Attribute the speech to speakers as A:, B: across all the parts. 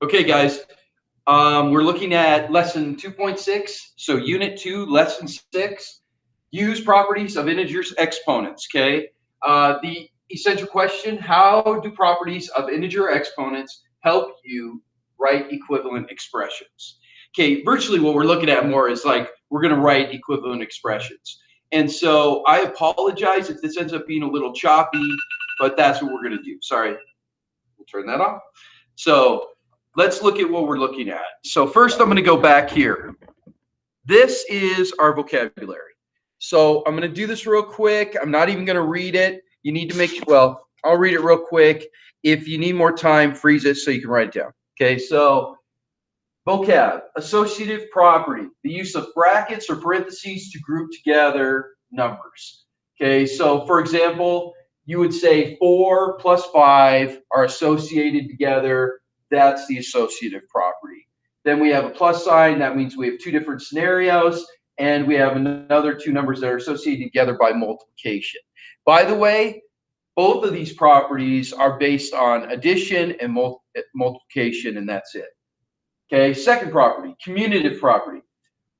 A: Okay, guys, we're looking at lesson 2.6, so unit 2, lesson 6, use properties of integers exponents, okay? The essential question, how do properties of integer exponents help you write equivalent expressions? Okay, virtually what we're looking at more is like, we're gonna write equivalent expressions. And so I apologize if this ends up being a little choppy, but that's what we're gonna do. Sorry, we'll turn that off. So let's look at what we're looking at. So first I'm going to go back here. This is our vocabulary. So I'm going to do this real quick. I'm not even going to read it. You need to make sure, well, I'll read it real quick. If you need more time, freeze it so you can write it down. Okay, so vocab, associative property, the use of brackets or parentheses to group together numbers. Okay, so for example, you would say 4 plus 5 are associated together. That's the associative property. Then we have a plus sign. That means we have two different scenarios. And we have another two numbers that are associated together by multiplication. By the way, both of these properties are based on addition and multiplication, and that's it. Okay, second property, commutative property.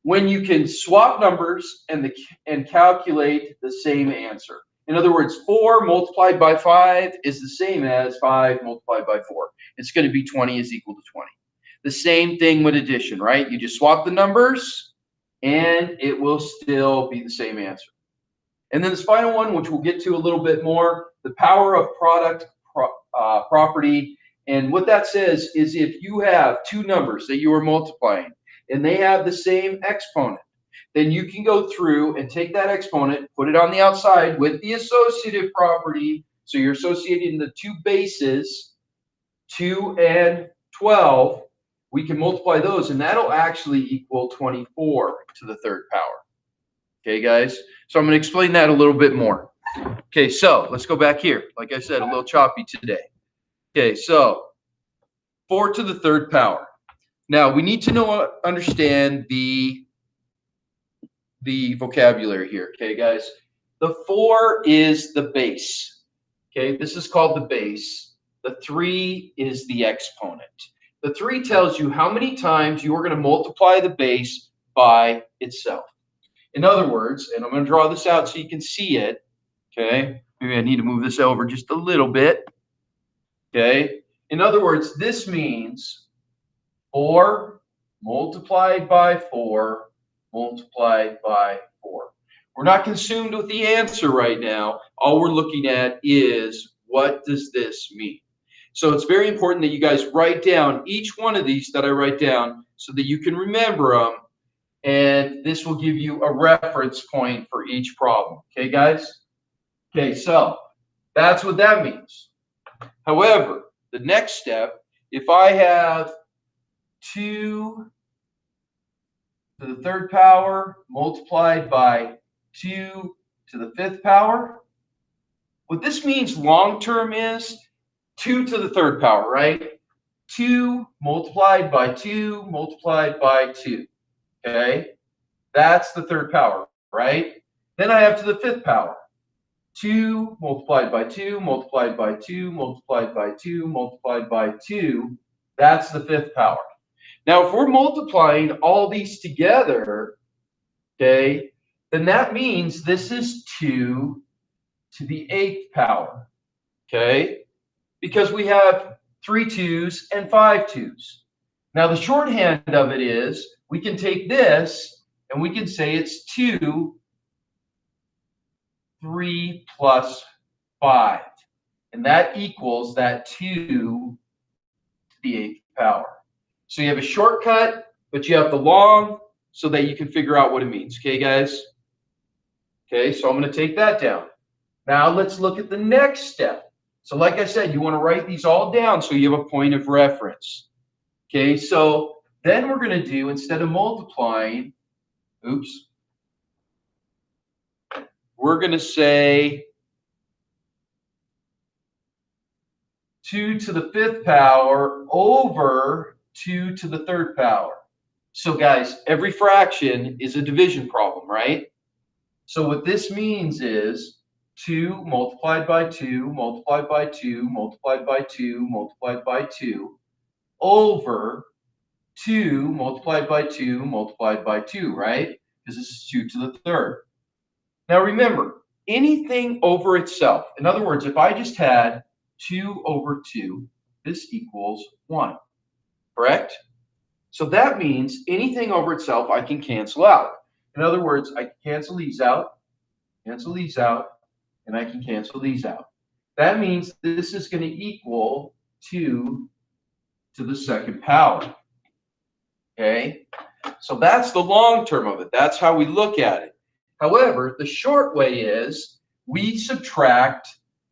A: When you can swap numbers and calculate the same answer. In other words, 4 multiplied by 5 is the same as 5 multiplied by 4. It's going to be 20 is equal to 20. The same thing with addition, right? You just swap the numbers and it will still be the same answer. And then this final one, which we'll get to a little bit more, the power of product property. And what that says is if you have two numbers that you are multiplying and they have the same exponent, then you can go through and take that exponent, put it on the outside with the associative property. So you're associating the two bases, 2 and 12. We can multiply those, and that'll actually equal 24 to the third power. Okay, guys? So I'm going to explain that a little bit more. Okay, so let's go back here. Like I said, a little choppy today. Okay, so 4 to the third power. Now, we need to understand the vocabulary here, okay, guys? The 4 is the base, okay? This is called the base. The 3 is the exponent. The 3 tells you how many times you are going to multiply the base by itself. In other words, and I'm going to draw this out so you can see it, okay? Maybe I need to move this over just a little bit, okay? In other words, this means 4 multiplied by 4 multiplied by 4. We're not consumed with the answer right now. All we're looking at is what does this mean? So it's very important that you guys write down each one of these that I write down so that you can remember them. And this will give you a reference point for each problem. Okay, guys? Okay, so that's what that means. However, the next step, if I have 2 to the third power multiplied by 2 to the fifth power, what this means long term is 2 to the third power, right? 2 multiplied by 2 multiplied by 2. Okay, that's the third power, right? Then I have to the fifth power. 2 multiplied by 2 multiplied by 2 multiplied by 2 multiplied by 2. That's the fifth power. Now, if we're multiplying all these together, okay, then that means this is 2 to the eighth power, okay? Because we have 3 2s and 5 2s. Now, the shorthand of it is we can take this and we can say it's 2, 3 plus 5. And that equals that 2 to the eighth power. So you have a shortcut, but you have the long so that you can figure out what it means. Okay, guys? Okay, so I'm going to take that down. Now let's look at the next step. So like I said, you want to write these all down so you have a point of reference. Okay, so then we're going to do, instead of multiplying, we're going to say 2 to the fifth power over 2 to the third power. So guys, every fraction is a division problem, right? So what this means is 2 multiplied by 2 multiplied by 2 multiplied by 2 multiplied by 2. over 2 multiplied by 2 multiplied by 2, right? Because this is 2 to the third. Now remember, anything over itself, in other words, if I just had 2 over 2, this equals 1, correct? So that means anything over itself I can cancel out. In other words, I can cancel these out, and I can cancel these out. That means this is going to equal 2 to the second power. Okay? So that's the long term of it. That's how we look at it. However, the short way is we subtract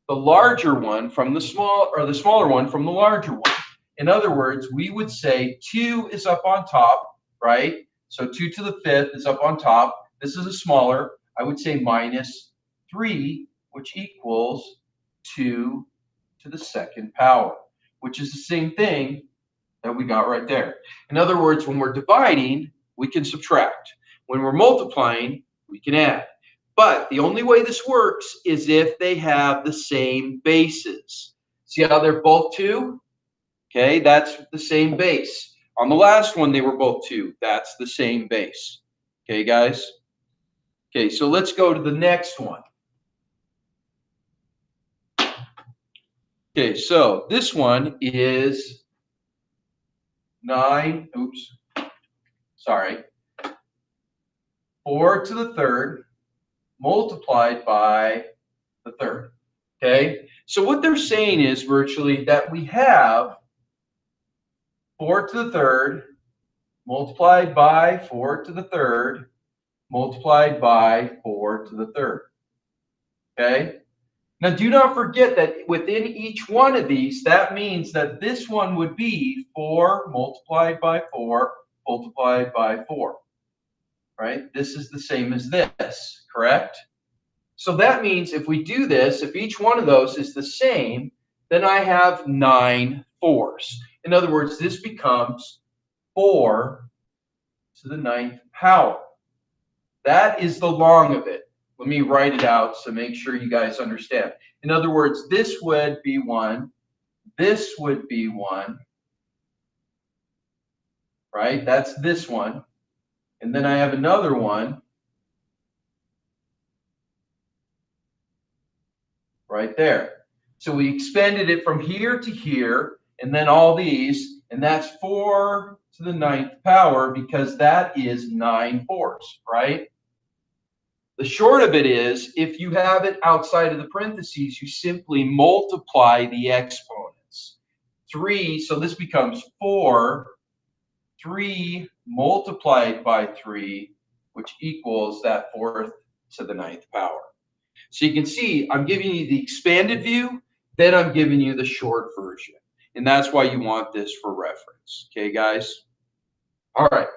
A: the larger one from the smaller one from the larger one. In other words, we would say 2 is up on top, right? So 2 to the fifth is up on top. This is a smaller. I would say minus 3, which equals 2 to the second power, which is the same thing that we got right there. In other words, when we're dividing, we can subtract. When we're multiplying, we can add. But the only way this works is if they have the same bases. See how they're both 2? Okay, that's the same base. On the last one, they were both 2. That's the same base. Okay, guys? Okay, so let's go to the next one. Okay, so this one is 4 to the third multiplied by the third. Okay, so what they're saying is virtually that we have 4 to the third multiplied by 4 to the third multiplied by 4 to the third. Okay, now do not forget that within each one of these, that means that this one would be 4 multiplied by 4 multiplied by 4. Right? This is the same as this, correct? So that means if we do this, if each one of those is the same, then I have 9 fours. In other words, this becomes 4 to the 9th power. That is the long of it. Let me write it out so make sure you guys understand. In other words, this would be 1. This would be 1. Right? That's this one. And then I have another one right there. So we expanded it from here to here, and then all these, and that's 4 to the 9th power because that is 9 fours, right? The short of it is, if you have it outside of the parentheses, you simply multiply the exponents. 3, so this becomes 4, 3 multiplied by 3, which equals that 4th to the 9th power. So you can see I'm giving you the expanded view, then I'm giving you the short version. And that's why you want this for reference. Okay, guys? All right.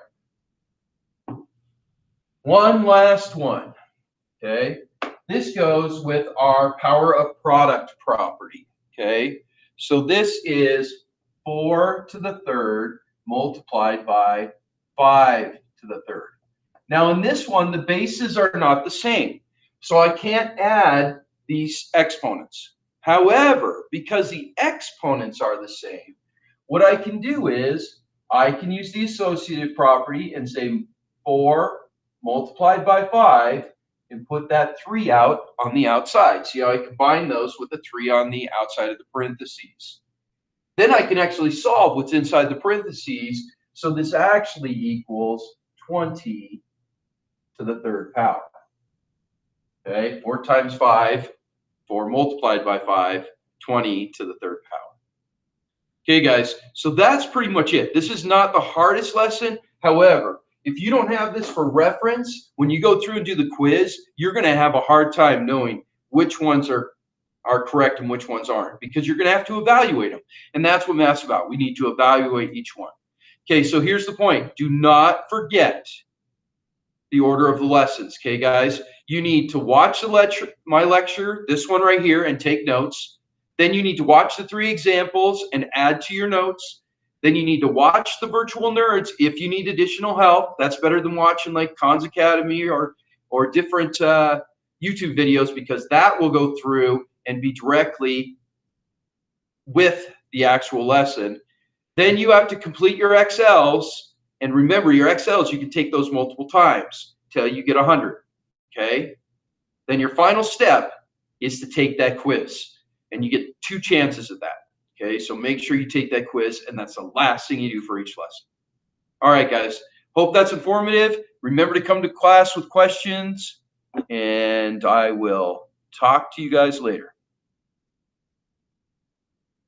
A: One last one. Okay? This goes with our power of product property. Okay? So this is 4 to the third multiplied by 5 to the third. Now in this one, the bases are not the same. So I can't add these exponents. However, because the exponents are the same, what I can do is I can use the associative property and say 4 multiplied by 5 and put that 3 out on the outside. See how I combine those with the 3 on the outside of the parentheses. Then I can actually solve what's inside the parentheses. So this actually equals 20 to the third power. Okay, 4 times 5, 4 multiplied by 5, 20 to the third power. Okay, guys, so that's pretty much it. This is not the hardest lesson. However, if you don't have this for reference, when you go through and do the quiz, you're going to have a hard time knowing which ones are correct and which ones aren't, because you're going to have to evaluate them. And that's what math's about. We need to evaluate each one. Okay, so here's the point. Do not forget the order of the lessons, okay, guys? You need to watch my lecture, this one right here, and take notes. Then you need to watch the 3 examples and add to your notes. Then you need to watch the virtual nerds if you need additional help. That's better than watching like Khan's Academy or different YouTube videos, because that will go through and be directly with the actual lesson. Then you have to complete your XLs. And remember, your XLs, you can take those multiple times till you get 100. Okay? Then your final step is to take that quiz. And you get 2 chances at that. Okay? So make sure you take that quiz, and that's the last thing you do for each lesson. All right, guys. Hope that's informative. Remember to come to class with questions, and I will talk to you guys later.